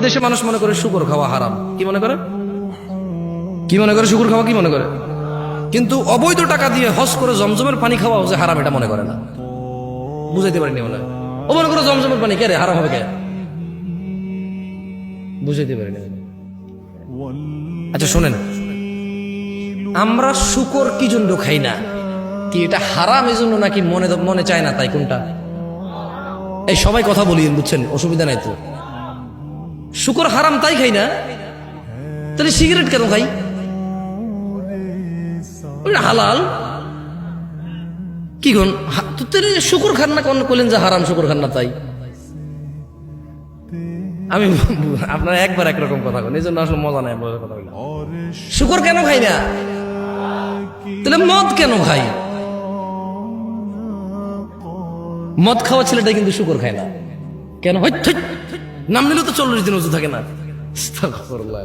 দেশে মানুষ মনে করে শুকর খাওয়া হারাম। কি মনে করে? কি মনে করে? শুকর খাওয়া কি মনে করে? কিন্তু অবৈধ টাকা দিয়ে হজ করে জমজমের পানি খাওয়া যে হারাম এটা মনে করে না। বুঝাইতে পারিনি মনে হয়। ও মনে করো জমজমের পানি কে রে হারাম হবে কে? বুঝাইতে পারিনি। আচ্ছা শোনেন, আমরা শুকর কি জন্য খাই না? কি এটা হারাম এই জন্য নাকি মনে মনে চায় না তাই? কোনটা? এই সবাই কথা বলিয়েন, বুঝছেন, অসুবিধা নাই তো। শুকর হারাম তাই খাই না, তাহলে সিগারেট কেন খাই? হালাল কি কোন শুকর খান না? কোন করলেন যে হারাম শুকর খান না তাই? আমি আপনারা একবার একরকম কথা বলেন, এই জন্য আসলে মজা নাই কথা বললাম। শুকর কেন খাই না? তাহলে মদ কেন খাই? মদ খাওয়া ছেলেটা কিন্তু শুকর খায় না কেন? নাম নিলে তো 40 দিন ওযু থাকে না। আস্তাগফিরুল্লাহ।